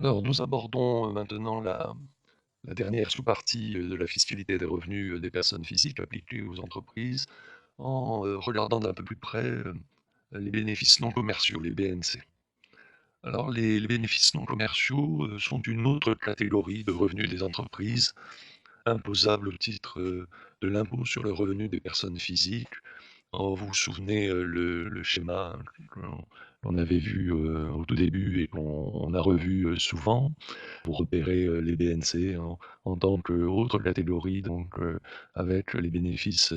Alors, nous abordons maintenant la dernière sous-partie de la fiscalité des revenus des personnes physiques appliquée aux entreprises en regardant d'un peu plus près les bénéfices non commerciaux, les BNC. Alors, les bénéfices non commerciaux sont une autre catégorie de revenus des entreprises imposables au titre de l'impôt sur le revenu des personnes physiques. Alors, vous vous souvenez le schéma qu'on avait vu au tout début et qu'on a revu souvent pour repérer les BNC en tant qu'autre catégorie, donc avec les bénéfices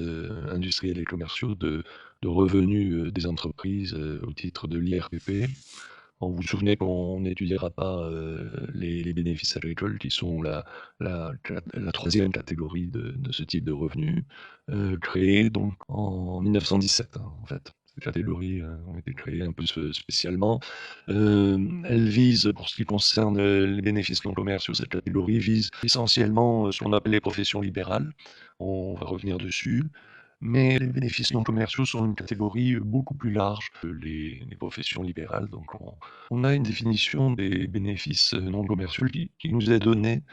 industriels et commerciaux de revenus des entreprises au titre de l'IRPP. Bon, vous vous souvenez qu'on n'étudiera pas les bénéfices agricoles qui sont la troisième catégorie de ce type de revenus, créée donc en 1917, hein, en fait. Ces catégories ont été créées un peu spécialement. Elles visent, pour ce qui concerne les bénéfices non commerciaux, cette catégorie vise essentiellement ce qu'on appelle les professions libérales. On va revenir dessus. Mais les bénéfices non commerciaux sont une catégorie beaucoup plus large que les professions libérales. Donc on a une définition des bénéfices non commerciaux qui nous est donnée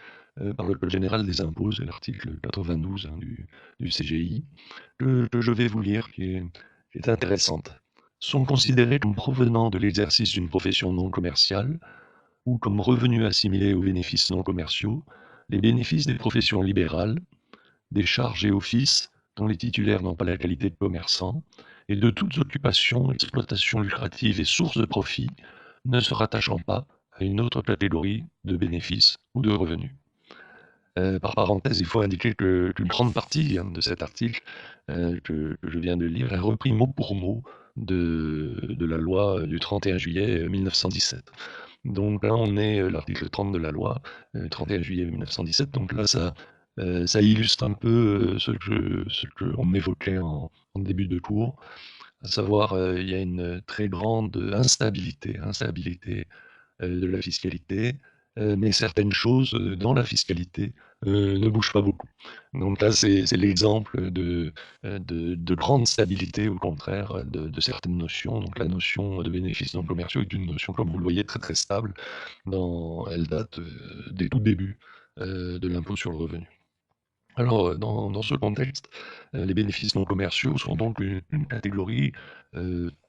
par le Code général des impôts, c'est l'article 92 hein, du CGI, que je vais vous lire, qui est intéressante. Sont considérés comme provenant de l'exercice d'une profession non commerciale ou comme revenus assimilés aux bénéfices non commerciaux, les bénéfices des professions libérales, des charges et offices dont les titulaires n'ont pas la qualité de commerçants, et de toutes occupations, exploitations lucratives et sources de profit ne se rattachant pas à une autre catégorie de bénéfices ou de revenus. Par parenthèse, il faut indiquer qu'une grande partie hein, de cet article que je viens de lire est repris mot pour mot de la loi du 31 juillet 1917. Donc là, on est l'article 30 de la loi, 31 juillet 1917. Donc là, ça illustre un peu ce qu'on évoquait en début de cours, à savoir, il y a une très grande instabilité de la fiscalité, mais certaines choses dans la fiscalité ne bougent pas beaucoup. Donc là, c'est l'exemple de grande stabilité, au contraire, de certaines notions. Donc la notion de bénéfices non commerciaux est une notion, comme vous le voyez, très très stable. Elle date des tout débuts de l'impôt sur le revenu. Alors, dans ce contexte, les bénéfices non commerciaux sont donc une catégorie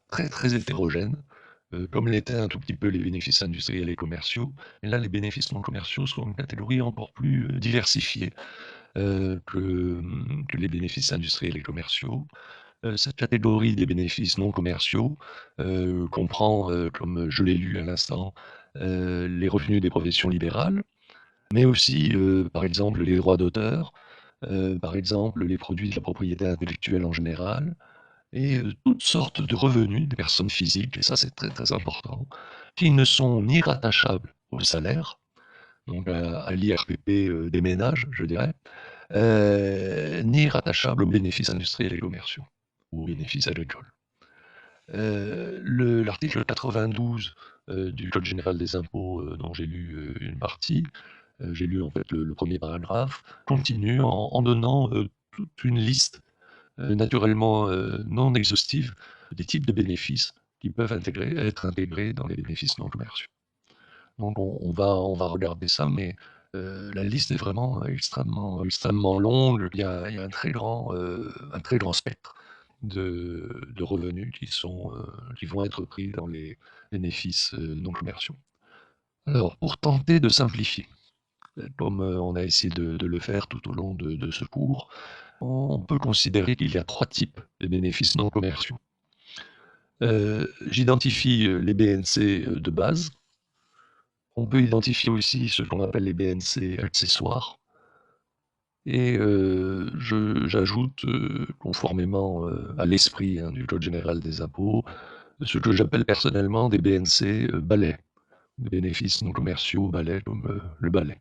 très très hétérogène, comme l'étaient un tout petit peu les bénéfices industriels et commerciaux. Et là, les bénéfices non commerciaux sont une catégorie encore plus diversifiée que les bénéfices industriels et commerciaux. Cette catégorie des bénéfices non commerciaux comprend, comme je l'ai lu à l'instant, les revenus des professions libérales, mais aussi, par exemple, les droits d'auteur, par exemple, les produits de la propriété intellectuelle en général, et toutes sortes de revenus des personnes physiques, et ça c'est très très important, qui ne sont ni rattachables au salaire, donc à l'IRPP des ménages, je dirais, ni rattachables aux bénéfices industriels et commerciaux, ou aux bénéfices agricoles. L'article 92 du Code général des impôts, dont j'ai lu une partie, j'ai lu en fait le premier paragraphe, continue en donnant toute une liste, naturellement non exhaustive, des types de bénéfices qui peuvent être intégrés dans les bénéfices non commerciaux. Donc on va regarder ça, mais la liste est vraiment extrêmement longue. Il y a un très grand spectre de revenus qui vont être pris dans les bénéfices non commerciaux. Alors, pour tenter de simplifier, comme on a essayé de le faire tout au long de ce cours, on peut considérer qu'il y a trois types de bénéfices non commerciaux. J'identifie les BNC de base. On peut identifier aussi ce qu'on appelle les BNC accessoires. Et j'ajoute, conformément à l'esprit hein, du Code général des impôts, ce que j'appelle personnellement des BNC balais, des bénéfices non commerciaux balais comme le balai.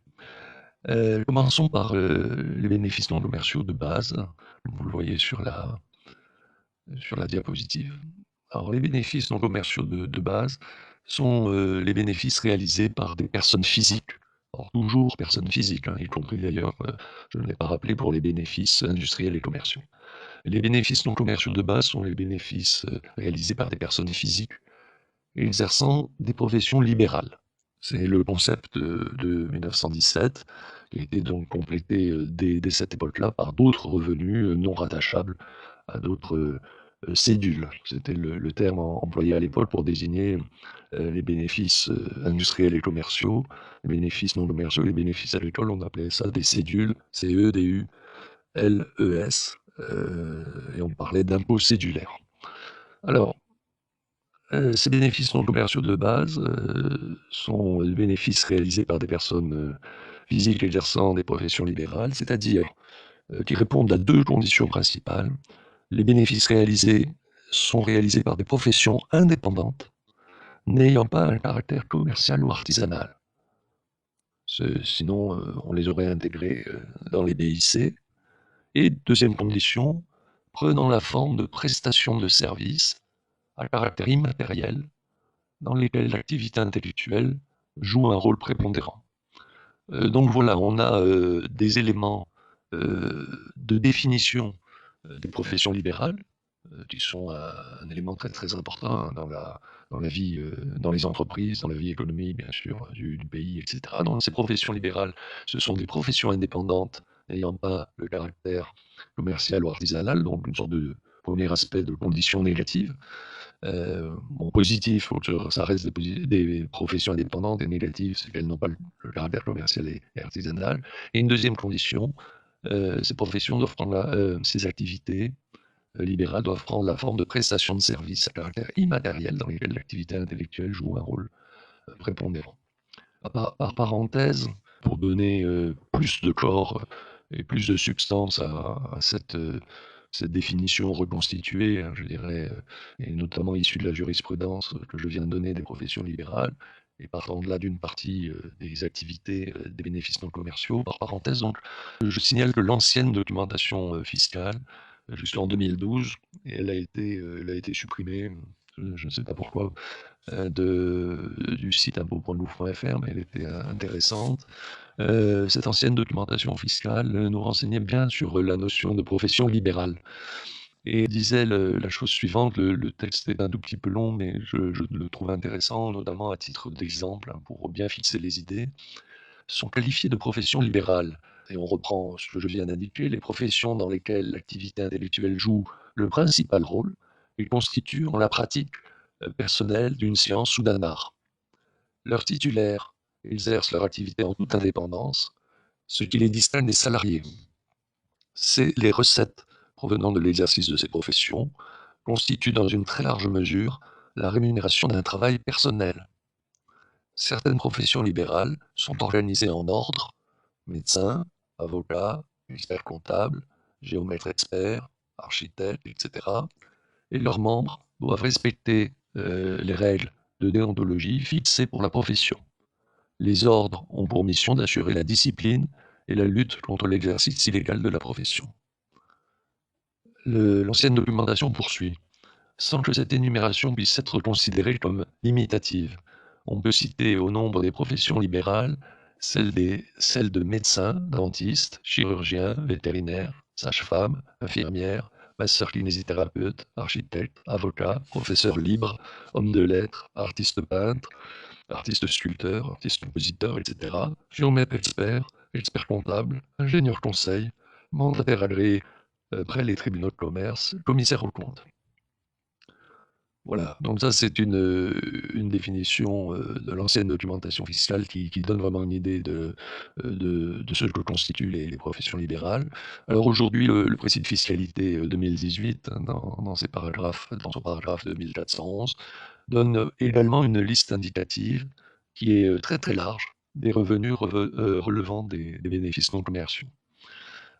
Commençons par les bénéfices non commerciaux de base, comme vous le voyez sur la diapositive. Alors, les bénéfices non commerciaux de base sont les bénéfices réalisés par des personnes physiques. Alors, toujours personnes physiques, hein, y compris d'ailleurs, je ne l'ai pas rappelé pour les bénéfices industriels et commerciaux. Les bénéfices non commerciaux de base sont les bénéfices réalisés par des personnes physiques exerçant des professions libérales. C'est le concept de 1917 qui a été donc complété, dès cette époque-là par d'autres revenus, non rattachables à d'autres, cédules. C'était le terme employé à l'époque pour désigner, les bénéfices, industriels et commerciaux, les bénéfices non commerciaux, les bénéfices agricoles, on appelait ça des cédules, CEDULES, et on parlait d'impôt cédulaire. Alors, ces bénéfices non commerciaux de base, sont les bénéfices réalisés par des personnes, physiques exerçant des professions libérales, c'est-à-dire, qui répondent à 2 conditions principales. Les bénéfices réalisés sont réalisés par des professions indépendantes, n'ayant pas un caractère commercial ou artisanal. Sinon, on les aurait intégrés, dans les BIC. Et deuxième condition, prenant la forme de prestations de services à caractère immatériel, dans lesquelles l'activité intellectuelle joue un rôle prépondérant. Donc voilà, on a des éléments de définition des professions libérales, qui sont un élément très très important hein, dans la vie, dans les entreprises, dans la vie économique bien sûr du pays, etc. Donc ces professions libérales, ce sont des professions indépendantes n'ayant pas le caractère commercial ou artisanal, donc une sorte de premier aspect de condition négative. Bon, positif, faut que ça reste des professions indépendantes, et négatif, c'est qu'elles n'ont pas le caractère commercial et artisanal. Et une deuxième condition, ces professions doivent prendre ces activités libérales doivent prendre la forme de prestations de services à caractère immatériel dans lesquelles l'activité intellectuelle joue un rôle prépondérant. Par parenthèse, pour donner plus de corps et plus de substance à cette définition reconstituée, hein, je dirais, et notamment issue de la jurisprudence que je viens de donner des professions libérales, et partant de là d'une partie des activités des bénéfices non commerciaux. Par parenthèse, donc, je signale que l'ancienne documentation fiscale, jusqu'en 2012, et elle a été supprimée, je ne sais pas pourquoi, du site impôts.gouv.fr, mais elle était intéressante. Cette ancienne documentation fiscale nous renseignait bien sur la notion de profession libérale et disait la chose suivante, le texte est un tout petit peu long, mais je le trouve intéressant, notamment à titre d'exemple, hein, pour bien fixer les idées, sont qualifiées de professions libérales. Et on reprend ce que je viens d'indiquer, les professions dans lesquelles l'activité intellectuelle joue le principal rôle et constitue en la pratique personnelle d'une science ou d'un art. Leurs titulaires exercent leur activité en toute indépendance, ce qui les distingue des salariés. C'est les recettes provenant de l'exercice de ces professions constituent dans une très large mesure la rémunération d'un travail personnel. Certaines professions libérales sont organisées en ordres, médecins, avocats, experts comptables, géomètres experts, architectes, etc. Et leurs membres doivent respecter les règles de déontologie fixées pour la profession. Les ordres ont pour mission d'assurer la discipline et la lutte contre l'exercice illégal de la profession. L'ancienne documentation poursuit. Sans que cette énumération puisse être considérée comme limitative, on peut citer au nombre des professions libérales celles de médecins, dentistes, chirurgiens, vétérinaires, sages-femmes, infirmières, masseurs-kinésithérapeutes, architectes, avocats, professeurs libres, hommes de lettres, artistes peintres, artistes sculpteurs, artistes compositeurs, etc., géomètres experts, experts comptables, ingénieurs conseils, mandataires agréés près les tribunaux de commerce, commissaires aux comptes. Voilà, donc ça c'est une définition de l'ancienne documentation fiscale qui donne vraiment une idée de ce que constituent les professions libérales. Alors aujourd'hui, le précis de fiscalité 2018, hein, dans son paragraphe 2411, donne également une liste indicative qui est très très large des revenus relevant des bénéfices non commerciaux.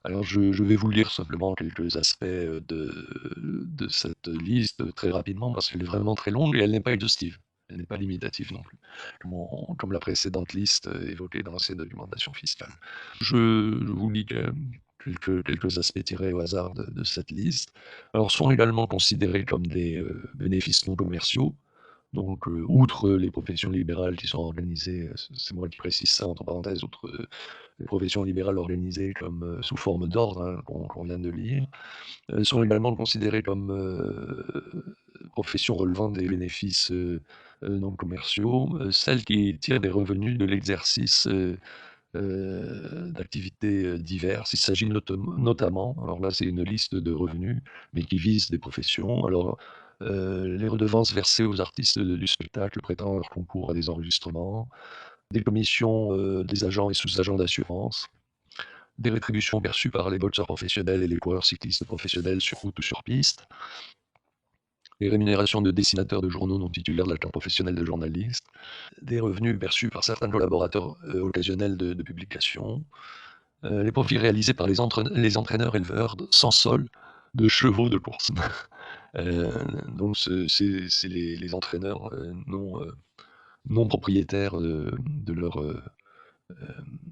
Alors je vais vous lire simplement quelques aspects de cette liste très rapidement parce qu'elle est vraiment très longue et elle n'est pas exhaustive. Elle n'est pas limitative non plus, comme la précédente liste évoquée dans l'ancienne documentation fiscale. Je vous lis quand même quelques aspects tirés au hasard de cette liste. Alors sont également considérés comme des bénéfices non commerciaux Donc, outre les professions libérales qui sont organisées, c'est moi qui précise ça entre parenthèses, outre, les professions libérales organisées comme, sous forme d'ordre, hein, qu'on vient de lire, sont également considérées comme, professions relevant des bénéfices, non commerciaux, celles qui tirent des revenus de l'exercice, d'activités, diverses. Il s'agit notamment, alors là, c'est une liste de revenus, mais qui vise des professions. Alors, les redevances versées aux artistes, du spectacle prêtant leur concours à des enregistrements, des commissions, des agents et sous-agents d'assurance, des rétributions perçues par les boxeurs professionnels et les coureurs cyclistes professionnels sur route ou sur piste, les rémunérations de dessinateurs de journaux non titulaires de la carte professionnelle de journaliste, des revenus perçus par certains collaborateurs, occasionnels de publications, les profits réalisés par les entraîneurs éleveurs sans sol de chevaux de course. Heu, donc c'est les entraîneurs, non propriétaires, de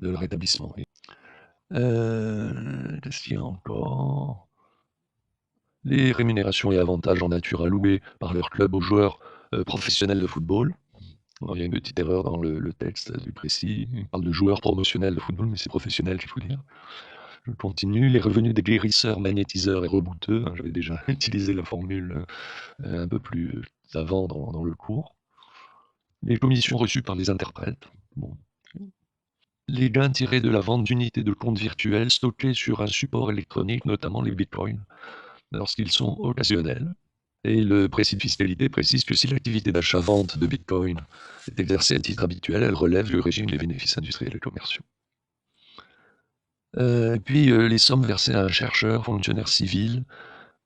leur établissement, oui. Qu'est-ce qu'il y a encore? Les rémunérations et avantages en nature alloués par leur club aux joueurs, professionnels de football. Alors il y a une petite erreur dans le texte du précis. Il parle de joueurs promotionnels de football, mais c'est professionnel qu'il faut dire. Je continue. Les revenus des guérisseurs, magnétiseurs et rebouteux, hein, j'avais déjà utilisé la formule, un peu plus avant dans le cours. Les commissions reçues par les interprètes. Bon. Les gains tirés de la vente d'unités de compte virtuels stockés sur un support électronique, notamment les bitcoins, lorsqu'ils sont occasionnels. Et le précis de fiscalité précise que si l'activité d'achat-vente de bitcoin est exercée à titre habituel, elle relève du régime des bénéfices industriels et commerciaux. Puis les sommes versées à un chercheur, fonctionnaire civil,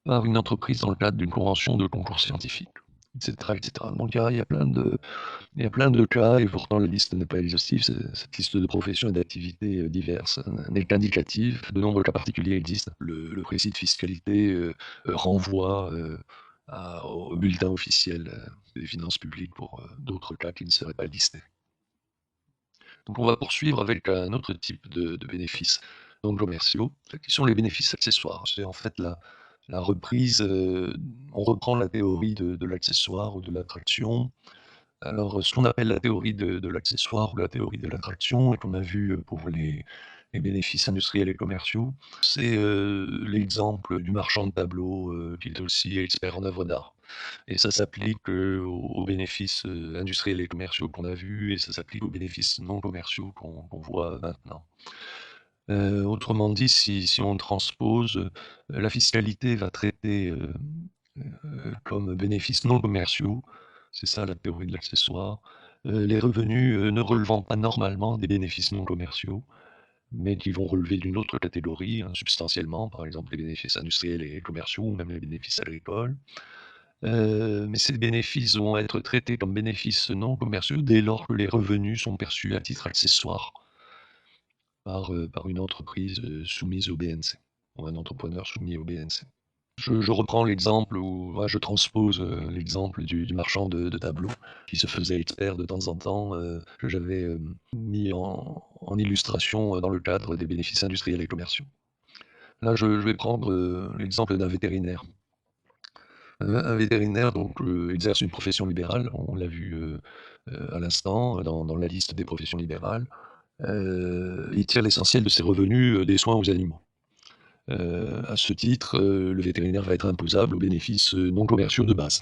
par une entreprise dans le cadre d'une convention de concours scientifique, etc., etc. Donc il y a plein de cas, et pourtant la liste n'est pas exhaustive. Cette liste de professions et d'activités diverses n'est qu'indicative. De nombreux cas particuliers existent. Le précis de fiscalité renvoie au bulletin officiel des finances publiques pour d'autres cas qui ne seraient pas listés. Donc on va poursuivre avec un autre type de bénéfices non commerciaux, qui sont les bénéfices accessoires. C'est en fait la reprise, on reprend la théorie de l'accessoire ou de l'attraction. Alors, ce qu'on appelle la théorie de l'accessoire ou la théorie de l'attraction, et qu'on a vu pour les bénéfices industriels et commerciaux, c'est l'exemple du marchand de tableaux qui est aussi expert en œuvres d'art. Et ça s'applique aux bénéfices industriels et commerciaux qu'on a vus, et ça s'applique aux bénéfices non commerciaux qu'on voit maintenant. Autrement dit, si on transpose, la fiscalité va traiter comme bénéfices non commerciaux, c'est ça la théorie de l'accessoire, les revenus ne relevant pas normalement des bénéfices non commerciaux, mais qui vont relever d'une autre catégorie, hein, substantiellement, par exemple les bénéfices industriels et commerciaux, ou même les bénéfices agricoles. Mais ces bénéfices vont être traités comme bénéfices non commerciaux dès lors que les revenus sont perçus à titre accessoire par une entreprise soumise au BNC, ou un entrepreneur soumis au BNC. Je reprends l'exemple où ouais, je transpose, l'exemple du marchand de tableaux qui se faisait expert de temps en temps, que j'avais, mis en illustration, dans le cadre des bénéfices industriels et commerciaux. Là, je vais prendre, l'exemple d'un vétérinaire. Un vétérinaire donc, exerce une profession libérale, on l'a vu, à l'instant, dans la liste des professions libérales. Il tire l'essentiel de ses revenus, des soins aux animaux. À ce titre, le vétérinaire va être imposable aux bénéfices, non commerciaux de base.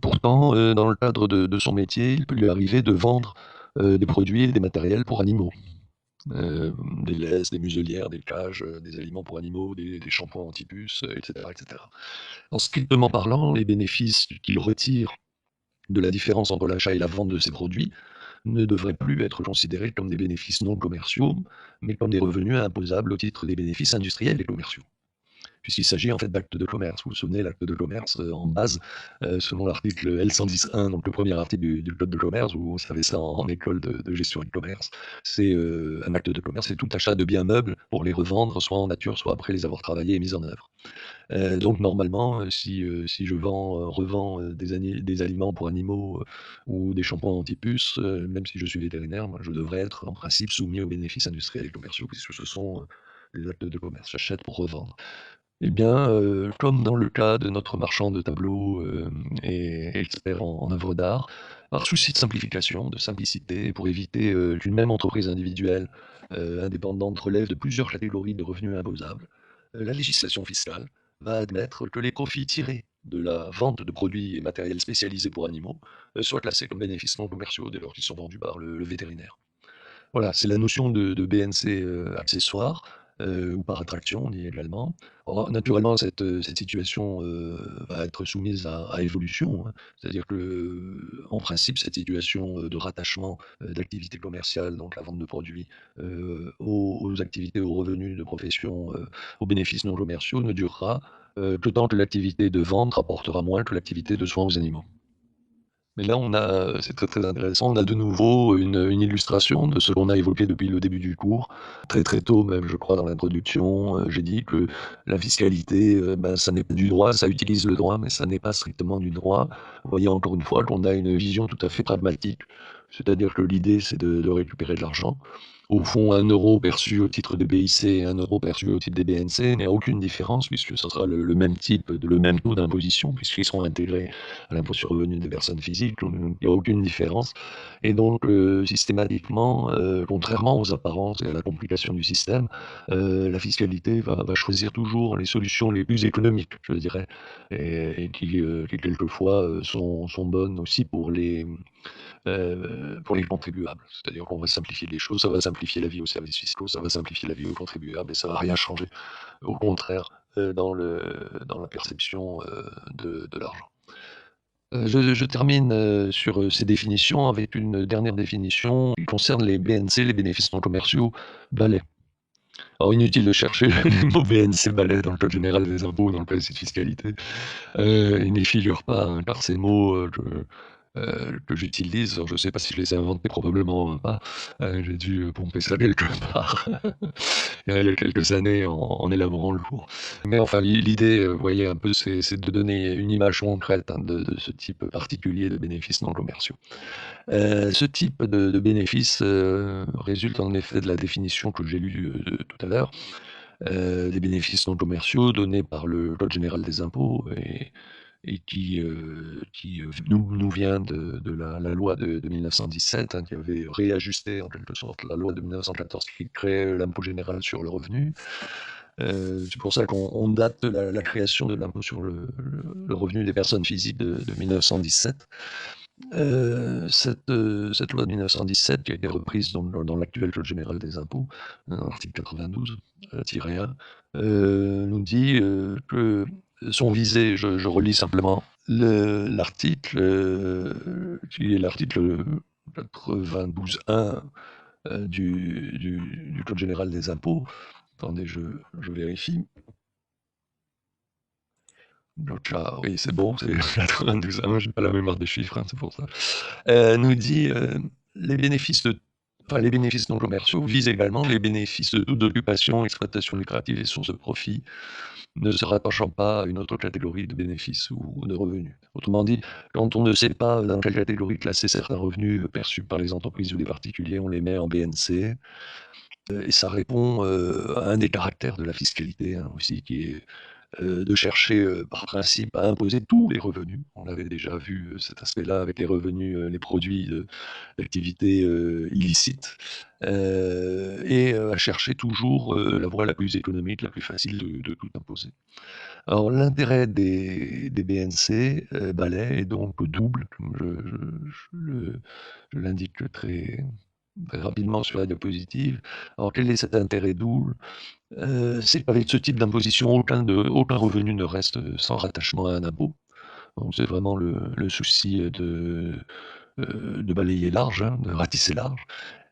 Pourtant, dans le cadre de son métier, il peut lui arriver de vendre, des produits et des matériels pour animaux. Des laisses, des muselières, des cages, des aliments pour animaux, des shampoings anti-puces, et cetera, et cetera. En strictement parlant, les bénéfices qu'il retire de la différence entre l'achat et la vente de ces produits ne devraient plus être considérés comme des bénéfices non commerciaux, mais comme des revenus imposables au titre des bénéfices industriels et commerciaux. Puisqu'il s'agit en fait d'actes de commerce. Vous vous souvenez, l'acte de commerce, en base, selon l'article L110-1, donc le premier article du code de commerce, vous savez ça en école de gestion du commerce, c'est un acte de commerce, c'est tout achat de biens meubles pour les revendre, soit en nature, soit après les avoir travaillés et mis en œuvre. Donc normalement, si je revends des aliments pour animaux ou des shampoings anti-puces, même si je suis vétérinaire, moi, je devrais être en principe soumis aux bénéfices industriels et commerciaux, puisque ce sont des actes de commerce. J'achète pour revendre. Eh bien, comme dans le cas de notre marchand de tableaux, et expert en œuvres d'art, par souci de simplification, de simplicité, pour éviter, qu'une même entreprise individuelle, indépendante relève de plusieurs catégories de revenus imposables, la législation fiscale va admettre que les profits tirés de la vente de produits et matériels spécialisés pour animaux, soient classés comme bénéfices non commerciaux dès lors qu'ils sont vendus par le vétérinaire. Voilà, c'est la notion de BNC, accessoire, ou par attraction, on dit également. Alors naturellement, cette situation, va être soumise à évolution, hein. C'est-à-dire que, en principe, cette situation, de rattachement, d'activités commerciales, donc la vente de produits, aux activités, aux revenus de profession, aux bénéfices non commerciaux ne durera, que tant que l'activité de vente rapportera moins que l'activité de soins aux animaux. Mais là, on a, c'est très, très intéressant, on a de nouveau une illustration de ce qu'on a évoqué depuis le début du cours. Très, très tôt même, je crois, dans l'introduction, j'ai dit que la fiscalité, ben, ça n'est pas du droit, ça utilise le droit, mais ça n'est pas strictement du droit. Vous voyez encore une fois qu'on a une vision tout à fait pragmatique, c'est-à-dire que l'idée, c'est de récupérer de l'argent. Au fond, 1 € perçu au titre des BIC et 1 € perçu au titre des BNC n'a aucune différence puisque ce sera le même type, le même taux d'imposition puisqu'ils seront intégrés à l'impôt sur le revenu des personnes physiques, donc il n'y a aucune différence. Et donc, systématiquement, contrairement aux apparences et à la complication du système, la fiscalité va choisir toujours les solutions les plus économiques, je dirais, et qui quelquefois, sont bonnes aussi pour les contribuables. C'est-à-dire qu'on va simplifier les choses, ça va simplifier la vie aux services fiscaux, ça va simplifier la vie aux contribuables et ça va rien changer. Au contraire, dans la perception, de l'argent. Je termine, sur, ces définitions avec une dernière définition qui concerne les BNC, les bénéfices non commerciaux balais. Alors inutile de chercher le mot BNC balai dans le code général des impôts, dans le casier de fiscalité. Il n'y figure pas, hein, car ces mots, que j'utilise, alors je ne sais pas si je les ai inventés, probablement pas, j'ai dû pomper ça quelque part il y a quelques années en élaborant le cours. Mais enfin l'idée, vous voyez un peu, c'est de donner une image concrète, hein, de ce type particulier de bénéfices non commerciaux. Ce type de bénéfice, résulte en effet de la définition que j'ai lue, tout à l'heure, des bénéfices non commerciaux donnés par le code général des impôts et qui nous vient de la loi de 1917, hein, qui avait réajusté en quelque sorte la loi de 1914 qui créait l'impôt général sur le revenu. C'est pour ça qu'on date la création de l'impôt sur le revenu des personnes physiques de 1917. Cette loi de 1917 qui a été reprise dans l'actuel code général des impôts, l'article 92, tiret 1, nous dit, que sont visés, je relis simplement l'article, qui est l'article 92.1, du code général des impôts. Attendez, je vérifie. Donc là, oui, c'est bon, c'est 92.1, j'ai pas la mémoire des chiffres, hein, c'est pour ça. Nous dit, les bénéfices les bénéfices non commerciaux visent également les bénéfices de toute occupation, exploitation lucrative et source de profit, ne se rattachant pas à une autre catégorie de bénéfices ou de revenus. Autrement dit, quand on ne sait pas dans quelle catégorie classer certains revenus perçus par les entreprises ou les particuliers, on les met en BNC, et ça répond, à un des caractères de la fiscalité, hein, aussi, qui est de chercher, par principe à imposer tous les revenus. On avait déjà vu, cet aspect-là avec les revenus, les produits d'activités, illicites, à chercher toujours, la voie la plus économique, la plus facile de tout imposer. Alors l'intérêt des BNC, balais est donc double, comme je l'indique très très rapidement sur la diapositive. Alors quel est cet intérêt double? C'est qu'avec ce type d'imposition, aucun revenu ne reste, sans rattachement à un impôt. Donc c'est vraiment le souci, de balayer large, hein, de ratisser large.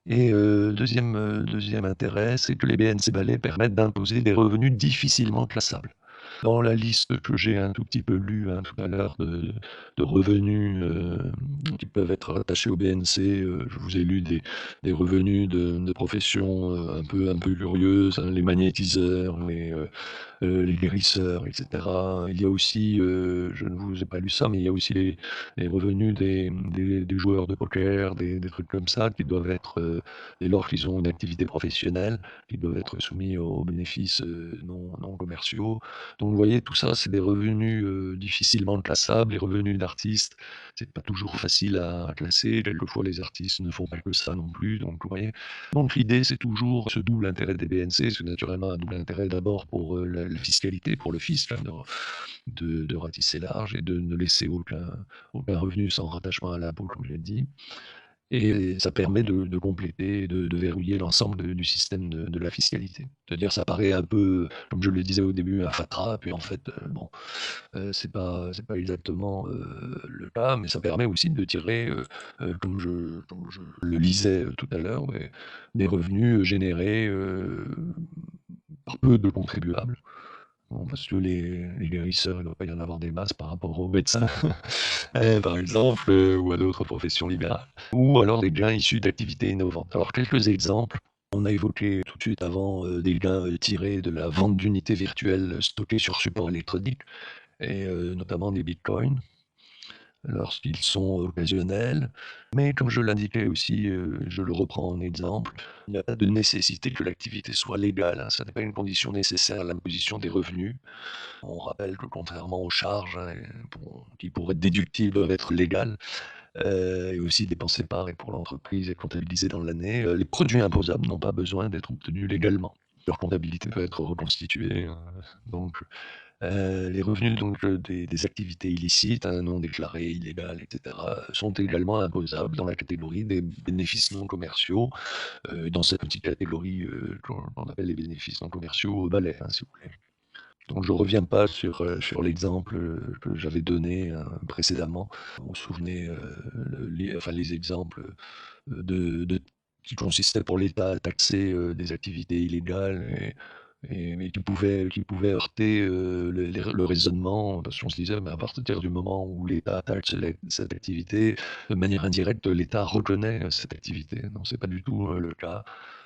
Et 2e intérêt, c'est que les BNC balais permettent d'imposer des revenus difficilement classables. Dans la liste que j'ai un tout petit peu lue, hein, tout à l'heure de revenus, qui peuvent être rattachés au BNC, je vous ai lu des revenus de professions, un peu curieuses, hein, les magnétiseurs, les guérisseurs et cetera. Il y a aussi, je ne vous ai pas lu ça, mais il y a aussi les revenus des joueurs de poker, des trucs comme ça qui doivent être, dès lors qu'ils ont une activité professionnelle, qui doivent être soumis aux bénéfices, non commerciaux. Donc vous voyez, tout ça, c'est des revenus, difficilement classables. Les revenus d'artistes, c'est pas toujours facile à classer. Quelquefois, les artistes ne font pas que ça non plus, donc vous voyez? Donc l'idée, c'est toujours ce double intérêt des BNC, c'est naturellement un double intérêt d'abord pour, la fiscalité, pour le fisc, hein, de ratisser large et de ne laisser aucun revenu sans rattachement à l'impôt, comme je l'ai dit. Et ça permet de compléter, de verrouiller l'ensemble du système de la fiscalité. C'est-à-dire, ça paraît un peu, comme je le disais au début, un fatras, puis en fait, bon, c'est pas exactement, le cas, mais ça permet aussi de tirer, comme je le lisais, tout à l'heure, des revenus, générés, par peu de contribuables. Bon, parce que les guérisseurs, il ne doit pas y en avoir des masses par rapport aux médecins, par exemple, ou à d'autres professions libérales. Ou alors des gains issus d'activités innovantes. Alors quelques exemples. On a évoqué tout de suite avant, des gains, tirés de la vente d'unités virtuelles stockées sur support électronique et notamment des bitcoins lorsqu'ils sont occasionnels. Mais comme je l'indiquais aussi, je le reprends en exemple, il n'y a pas de nécessité que l'activité soit légale, hein. Ça n'est pas une condition nécessaire à l'imposition des revenus. On rappelle que contrairement aux charges, hein, qui pour être déductibles doivent être légales, et aussi dépensées par et pour l'entreprise et comptabilisées dans l'année, les produits imposables n'ont pas besoin d'être obtenus légalement. Leur comptabilité peut être reconstituée, donc les revenus donc, des activités illicites, hein, non déclarées, illégales, et cetera, sont également imposables dans la catégorie des bénéfices non commerciaux, dans cette petite catégorie, qu'on appelle les bénéfices non commerciaux au balai, hein, si vous voulez. Donc je reviens pas sur l'exemple, que j'avais donné, précédemment. Vous vous souvenez, les exemples, de qui consistaient pour l'État à taxer, des activités illégales mais qui pouvaient heurter, le raisonnement, parce qu'on se disait: «Mais à partir du moment où l'État taxe cette activité, de manière indirecte, l'État reconnaît, cette activité». Non, c'est pas du tout, le cas.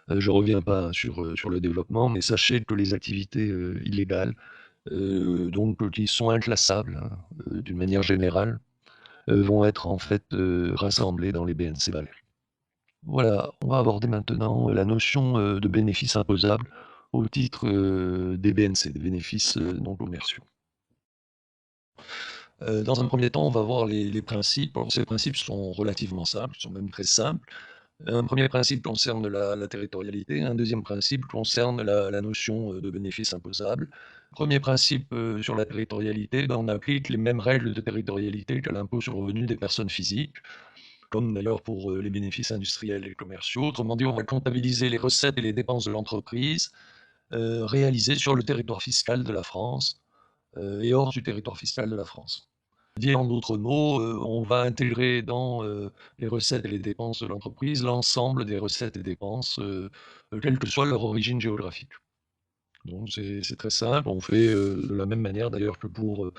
Je reviens pas sur le développement, mais sachez que les activités, illégales, donc qui sont inclassables, hein, d'une manière générale, vont être en fait, rassemblées dans les BNC Balai. Voilà, on va aborder maintenant la notion, de bénéfice imposable au titre, des BNC, des bénéfices, non commerciaux. Dans un premier temps, on va voir les principes. Alors ces principes sont relativement simples, ils sont même très simples. Un premier principe concerne la territorialité, un deuxième principe concerne la notion, de bénéfice imposable. Premier principe, sur la territorialité, ben, on applique les mêmes règles de territorialité qu'à l'impôt sur le revenu des personnes physiques, comme d'ailleurs pour, les bénéfices industriels et commerciaux. Autrement dit, on va comptabiliser les recettes et les dépenses de l'entreprise, réalisées sur le territoire fiscal de la France, et hors du territoire fiscal de la France. Dit en d'autres mots, on va intégrer dans, les recettes et les dépenses de l'entreprise l'ensemble des recettes et dépenses, quelle que soit leur origine géographique. Donc c'est très simple, on fait, de la même manière d'ailleurs que pour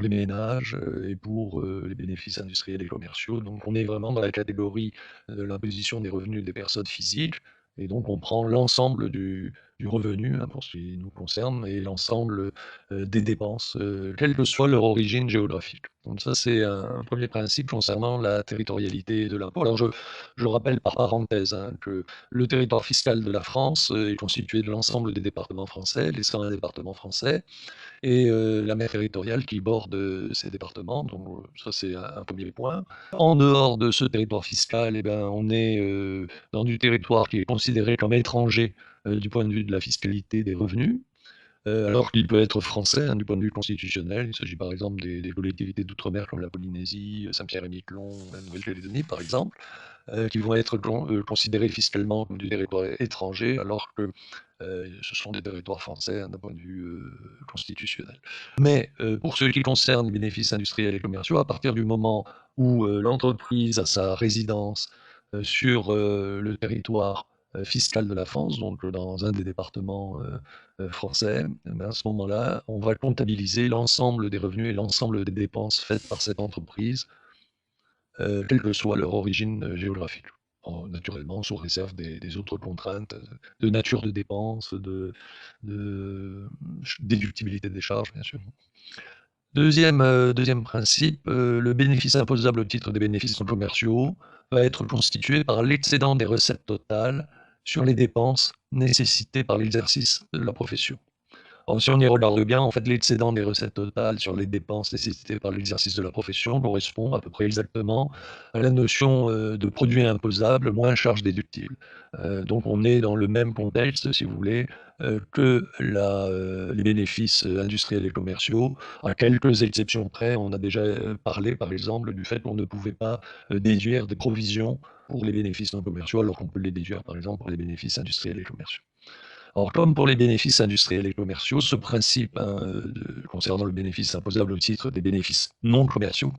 les ménages, et pour, les bénéfices industriels et commerciaux. Donc on est vraiment dans la catégorie de l'imposition des revenus des personnes physiques et donc on prend l'ensemble du revenu, hein, pour ce qui nous concerne et l'ensemble, des dépenses, quelle que soit leur origine géographique. Donc ça, c'est un 1er principe concernant la territorialité de l'impôt. Alors je rappelle par parenthèse, hein, que le territoire fiscal de la France, est constitué de l'ensemble des départements français, les 101 départements français et la mer territoriale qui borde, ces départements, donc ça c'est un 1er point. En dehors de ce territoire fiscal et ben, on est, dans du territoire qui est considéré comme étranger, du point de vue de la fiscalité des revenus, alors qu'il peut être français, hein, du point de vue constitutionnel. Il s'agit par exemple des collectivités d'outre-mer comme la Polynésie, Saint-Pierre-et-Miquelon, la Nouvelle-Calédonie par exemple, qui vont être considérés fiscalement comme du territoire étranger, alors que, ce sont des territoires français, hein, d'un point de vue, constitutionnel. Mais, pour ce qui concerne les bénéfices industriels et commerciaux, à partir du moment où, l'entreprise a sa résidence, sur, le territoire, fiscale de la France, donc dans un des départements français, eh ben, à ce moment-là, on va comptabiliser l'ensemble des revenus et l'ensemble des dépenses faites par cette entreprise, quelle que soit leur origine géographique. Naturellement, sous réserve des autres contraintes de nature de dépenses, de déductibilité des charges, bien sûr. Deuxième principe, le bénéfice imposable au titre des bénéfices non commerciaux va être constitué par l'excédent des recettes totales sur les dépenses nécessitées par l'exercice de la profession. Alors, si on y regarde bien, en fait, l'excédent des recettes totales sur les dépenses nécessitées par l'exercice de la profession correspond à peu près exactement à la notion de produit imposable moins charge déductible. Donc on est dans le même contexte, si vous voulez, que les bénéfices industriels et commerciaux, à quelques exceptions près. On a déjà parlé, par exemple, du fait qu'on ne pouvait pas déduire des provisions pour les bénéfices non commerciaux, alors qu'on peut les déduire, par exemple, pour les bénéfices industriels et commerciaux. Alors, comme pour les bénéfices industriels et commerciaux, ce principe concernant le bénéfice imposable au titre des bénéfices non commerciaux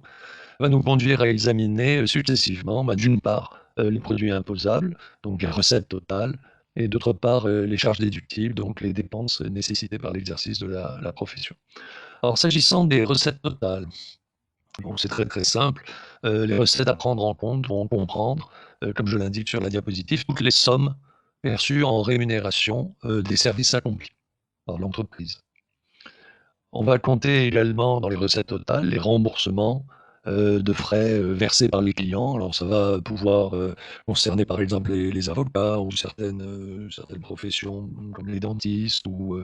va nous conduire à examiner successivement, d'une part, les produits imposables, donc les recettes totales, et d'autre part, les charges déductibles, donc les dépenses nécessitées par l'exercice de la profession. Alors, s'agissant des recettes totales, bon, c'est très très simple. Les recettes à prendre en compte vont comprendre, comme je l'indique sur la diapositive, toutes les sommes perçues en rémunération des services accomplis par l'entreprise. On va compter également dans les recettes totales les remboursements de frais versés par les clients. Alors ça va pouvoir concerner par exemple les avocats ou certaines professions comme les dentistes ou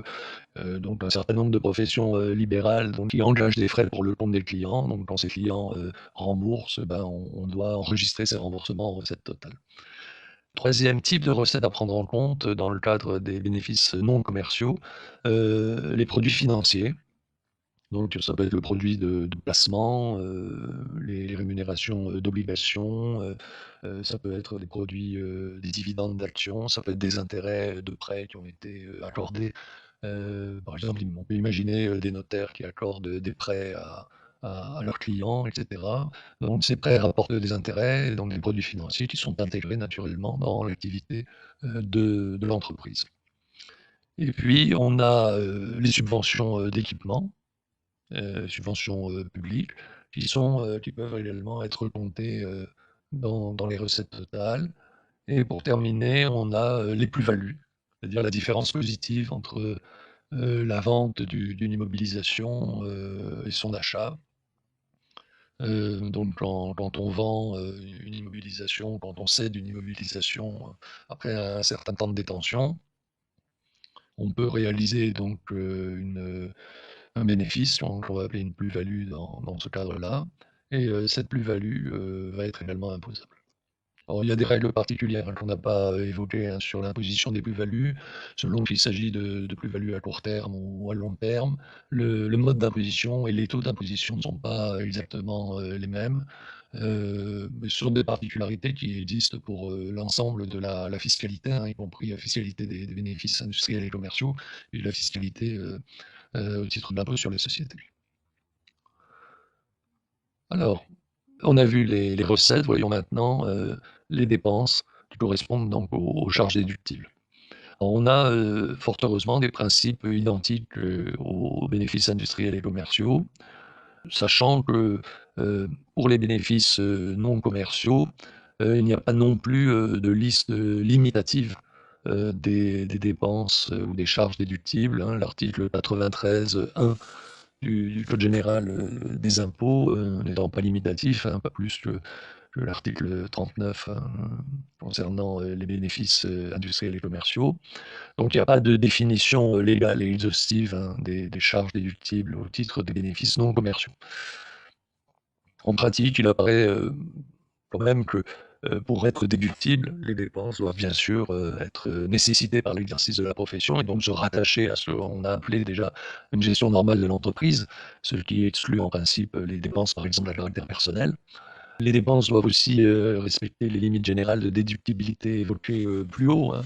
donc un certain nombre de professions libérales donc, qui engagent des frais pour le compte des clients. Donc quand ces clients remboursent, ben, on doit enregistrer ces remboursements en recettes totales. Troisième type de recette à prendre en compte dans le cadre des bénéfices non commerciaux, les produits financiers. Donc ça peut être le produit de placement, les rémunérations d'obligations, ça peut être des produits, des dividendes d'actions, ça peut être des intérêts de prêts qui ont été accordés. Par exemple, on peut imaginer des notaires qui accordent des prêts à leurs clients, et cetera. Donc ces prêts rapportent des intérêts, donc des produits financiers qui sont intégrés naturellement dans l'activité de l'entreprise. Et puis on a les subventions d'équipement, subventions publiques, qui peuvent également être comptées dans les recettes totales. Et pour terminer, on a les plus-values, c'est-à-dire la différence positive entre la vente d'une immobilisation et son achat. Donc quand on vend une immobilisation, quand on cède une immobilisation après un certain temps de détention, on peut réaliser donc un bénéfice qu'on va appeler une plus-value dans ce cadre-là, et cette plus-value va être également imposable. Alors il y a des règles particulières qu'on n'a pas évoquées sur l'imposition des plus-values, selon qu'il s'agit de plus-values à court terme ou à long terme. Le mode d'imposition et les taux d'imposition ne sont pas exactement les mêmes, mais ce sont des particularités qui existent pour l'ensemble de la fiscalité, hein, y compris la fiscalité des bénéfices industriels et commerciaux, et la fiscalité au titre de l'impôt sur les sociétés. Alors, on a vu les recettes, voyons maintenant les dépenses qui correspondent donc aux charges déductibles. Alors, on a fort heureusement des principes identiques aux bénéfices industriels et commerciaux, sachant que pour les bénéfices non commerciaux, il n'y a pas non plus de liste limitative des dépenses ou des charges déductibles, hein. L'article 93.1 du code général des impôts n'étant pas limitatif, hein, pas plus que l'article 39 hein, concernant les bénéfices industriels et commerciaux. Donc il n'y a pas de définition légale et exhaustive hein, des charges déductibles au titre des bénéfices non commerciaux. En pratique, il apparaît quand même que pour être déductibles, les dépenses doivent bien sûr être nécessitées par l'exercice de la profession et donc se rattacher à ce qu'on a appelé déjà une gestion normale de l'entreprise, ce qui exclut en principe les dépenses par exemple à caractère personnel. Les dépenses doivent aussi respecter les limites générales de déductibilité évoquées plus haut, hein.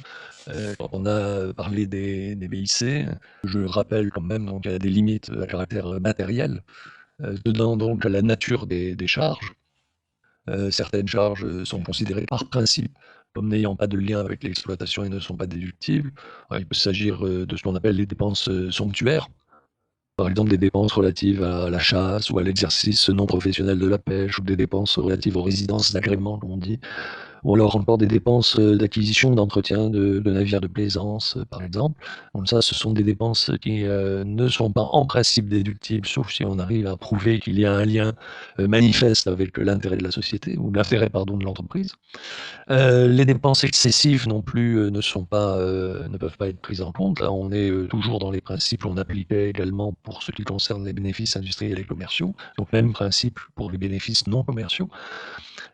Quand on a parlé des BIC, je rappelle quand même qu'il y a des limites à caractère matériel, dedans donc la nature des charges, Certaines charges sont considérées par principe comme n'ayant pas de lien avec l'exploitation et ne sont pas déductibles. Il peut s'agir de ce qu'on appelle les dépenses somptuaires. Par exemple, des dépenses relatives à la chasse ou à l'exercice non professionnel de la pêche, ou des dépenses relatives aux résidences d'agrément, comme on dit, ou alors encore des dépenses d'acquisition, d'entretien de navires de plaisance, par exemple. Donc ça, ce sont des dépenses qui ne sont pas en principe déductibles, sauf si on arrive à prouver qu'il y a un lien manifeste avec l'intérêt de la société, ou l'intérêt, pardon, de l'entreprise. Les dépenses excessives non plus ne peuvent pas être prises en compte. Là, on est toujours dans les principes qu'on appliquait également pour ce qui concerne les bénéfices industriels et commerciaux. Donc, même principe pour les bénéfices non commerciaux.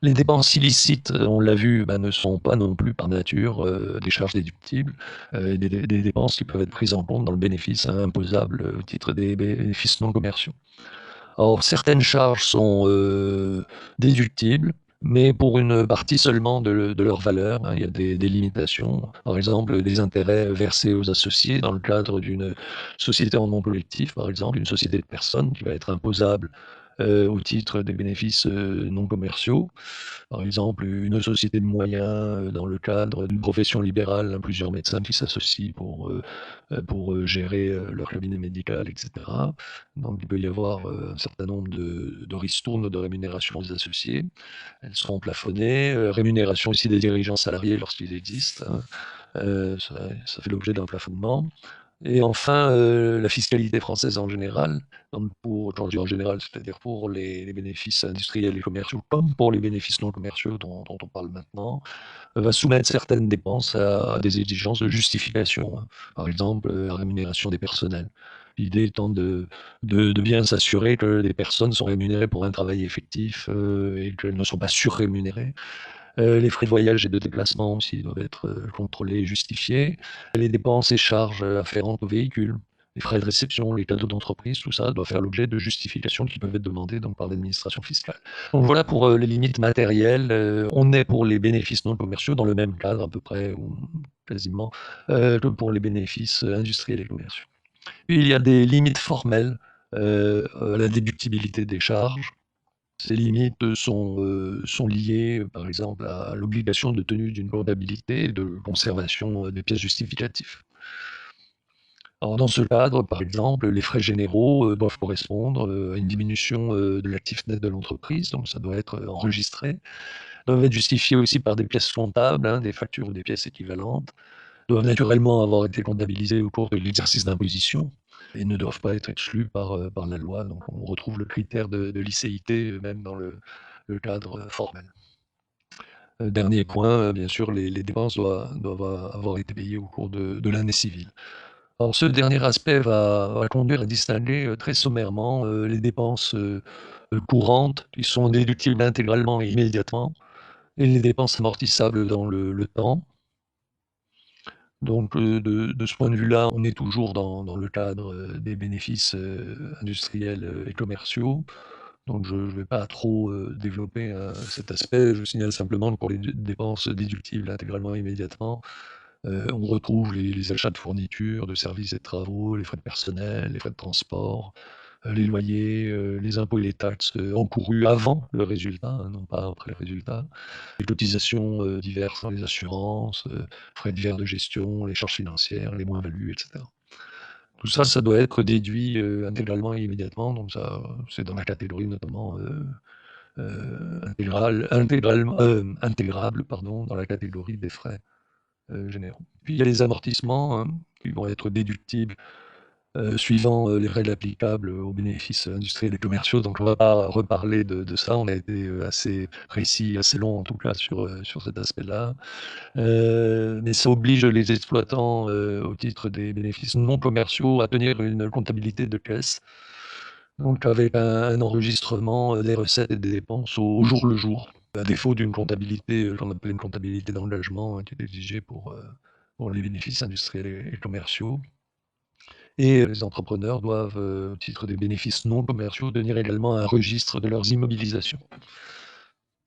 Les dépenses illicites, on l'a vu, ne sont pas non plus par nature des charges déductibles, des dépenses qui peuvent être prises en compte dans le bénéfice imposable au titre des bénéfices non commerciaux. Or, certaines charges sont déductibles, mais pour une partie seulement de leur valeur. Il y a des limitations. Par exemple, des intérêts versés aux associés dans le cadre d'une société en nom collectif, par exemple, une société de personnes qui va être imposable au titre des bénéfices non commerciaux. Par exemple, une société de moyens dans le cadre d'une profession libérale, plusieurs médecins qui s'associent pour gérer leur cabinet médical, etc. Donc il peut y avoir un certain nombre de ristournes de rémunération des associés. Elles seront plafonnées. Rémunération aussi des dirigeants salariés lorsqu'ils existent, hein. Ça fait l'objet d'un plafonnement. Et enfin, la fiscalité française en général, donc quand je dis en général, c'est-à-dire pour les bénéfices industriels et commerciaux, comme pour les bénéfices non commerciaux dont on parle maintenant, va soumettre certaines dépenses à des exigences de justification, hein. Par exemple, la rémunération des personnels. L'idée étant de bien s'assurer que les personnes sont rémunérées pour un travail effectif et qu'elles ne sont pas surrémunérées. Les frais de voyage et de déplacement aussi doivent être contrôlés et justifiés. Les dépenses et charges afférentes au véhicule, les frais de réception, les cadeaux d'entreprise, tout ça doit faire l'objet de justifications qui peuvent être demandées donc, par l'administration fiscale. Donc voilà pour les limites matérielles. On est pour les bénéfices non commerciaux dans le même cadre à peu près, ou quasiment, que pour les bénéfices industriels et commerciaux. Puis il y a des limites formelles à la déductibilité des charges. Ces limites sont liées, par exemple, à l'obligation de tenue d'une comptabilité et de conservation des pièces justificatives. Alors, dans ce cadre, par exemple, les frais généraux doivent correspondre à une diminution de l'actif net de l'entreprise, donc ça doit être enregistré, doivent être justifiés aussi par des pièces comptables, hein, des factures ou des pièces équivalentes, doivent naturellement avoir été comptabilisées au cours de l'exercice d'imposition et ne doivent pas être exclus par la loi. Donc on retrouve le critère de licéité même dans le cadre formel. Dernier point, bien sûr, les dépenses doivent avoir été payées au cours de l'année civile. Alors ce dernier aspect va conduire à distinguer très sommairement les dépenses courantes qui sont déductibles intégralement et immédiatement et les dépenses amortissables dans le temps. Donc, de ce point de vue-là, on est toujours dans le cadre des bénéfices industriels et commerciaux. Donc, je ne vais pas trop développer cet aspect. Je signale simplement que pour les dépenses déductibles intégralement et immédiatement, on retrouve les achats de fournitures, de services et de travaux, les frais de personnel, les frais de transport, les loyers, les impôts et les taxes encourus avant le résultat, hein, non pas après le résultat, les cotisations diverses, hein, les assurances, frais divers de gestion, les charges financières, les moins-values, etc. Tout ça, ça doit être déduit intégralement et immédiatement, donc ça, c'est dans la catégorie notamment intégrable, pardon, dans la catégorie des frais généraux. Puis il y a les amortissements hein, qui vont être déductibles suivant les règles applicables aux bénéfices industriels et commerciaux. Donc on ne va pas reparler de ça, on a été assez précis, assez long en tout cas sur cet aspect-là. Mais ça oblige les exploitants au titre des bénéfices non commerciaux à tenir une comptabilité de caisse, donc avec un enregistrement des recettes et des dépenses au jour le jour, à défaut d'une comptabilité qu'on appelle une comptabilité d'engagement qui est exigée pour les bénéfices industriels et commerciaux. Et les entrepreneurs doivent, au titre des bénéfices non commerciaux, tenir également un registre de leurs immobilisations.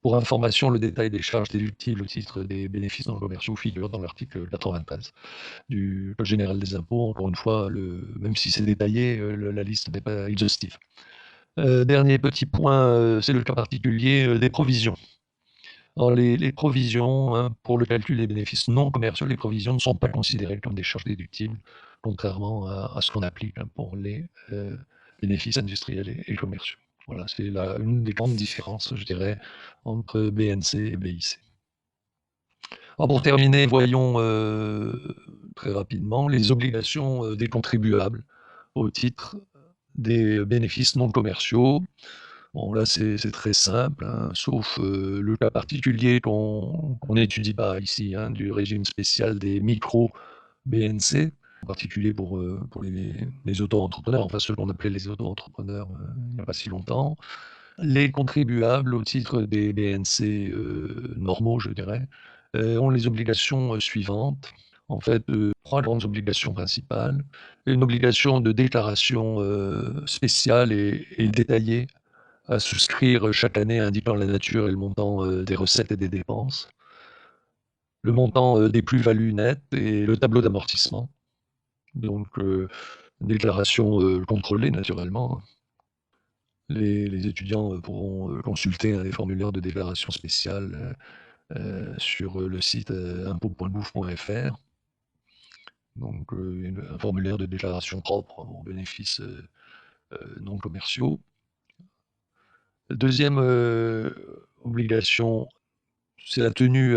Pour information, le détail des charges déductibles au titre des bénéfices non commerciaux figure dans l'article 93 du Code général des impôts. Encore une fois, même si c'est détaillé, la liste n'est pas exhaustive. Dernier petit point, c'est le cas particulier des provisions. Alors les provisions, hein, pour le calcul des bénéfices non commerciaux, les provisions ne sont pas considérées comme des charges déductibles, contrairement à ce qu'on applique, hein, pour les, bénéfices industriels et commerciaux. Voilà, c'est une des grandes différences, je dirais, entre BNC et BIC. Alors pour terminer, voyons, très rapidement les obligations, des contribuables au titre des bénéfices non commerciaux. Bon là, c'est très simple, hein, sauf, le cas particulier qu'on n'étudie pas ici, hein, du régime spécial des micro-BNC, en particulier pour les auto-entrepreneurs, enfin ceux qu'on appelait les auto-entrepreneurs, il n'y a pas si longtemps. Les contribuables au titre des BNC, normaux, je dirais, ont les obligations, suivantes. En fait, 3 grandes obligations principales. Une obligation de déclaration, spéciale et détaillée à souscrire chaque année indiquant la nature et le montant, des recettes et des dépenses, le montant, des plus-values nettes et le tableau d'amortissement. Donc, déclaration, contrôlée naturellement. Les étudiants, pourront, consulter, hein, les formulaires de déclaration spéciale, sur, le site, impôts.gouv.fr. Donc, un formulaire de déclaration propre aux bénéfices, non commerciaux. Deuxième obligation, c'est la tenue,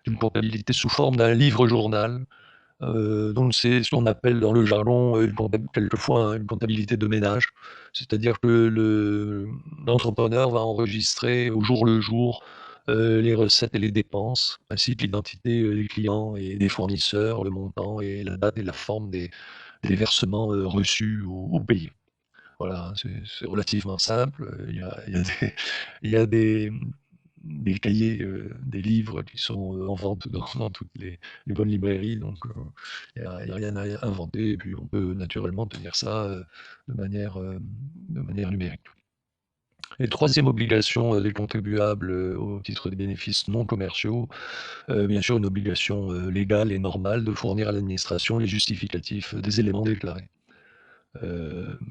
d'une comptabilité sous forme d'un livre-journal, donc c'est ce qu'on appelle dans le jargon, quelquefois, hein, une comptabilité de ménage. C'est-à-dire que l'entrepreneur va enregistrer au jour le jour, les recettes et les dépenses, ainsi que l'identité, des clients et des fournisseurs, le montant et la date et la forme des versements, reçus ou payés. Voilà, hein, c'est relativement simple, il y a des cahiers, des livres qui sont, en vente dans toutes les bonnes librairies, donc il y a rien à inventer et puis on peut naturellement tenir ça, de manière numérique. Et troisième obligation, des contribuables, au titre des bénéfices non commerciaux, bien sûr une obligation, légale et normale de fournir à l'administration les justificatifs des éléments déclarés.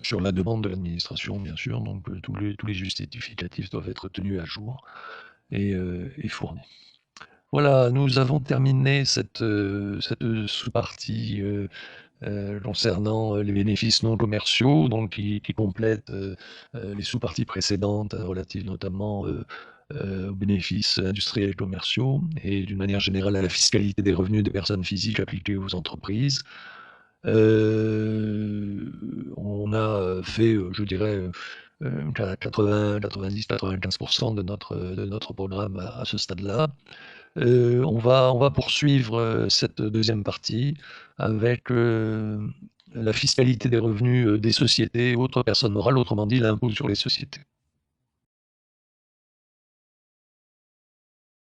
Sur la demande de l'administration, bien sûr, donc tous les justificatifs doivent être tenus à jour et fournis. Voilà, nous avons terminé cette sous-partie, concernant, les bénéfices non commerciaux, donc qui complète, les sous-parties précédentes, relatives notamment, aux bénéfices industriels et commerciaux et d'une manière générale à la fiscalité des revenus des personnes physiques appliquée aux entreprises. On a, fait, je dirais, 90-95 de notre programme à ce stade-là. On va poursuivre, cette deuxième partie avec, la fiscalité des revenus, des sociétés, autres personnes morales, autrement dit l'impôt sur les sociétés.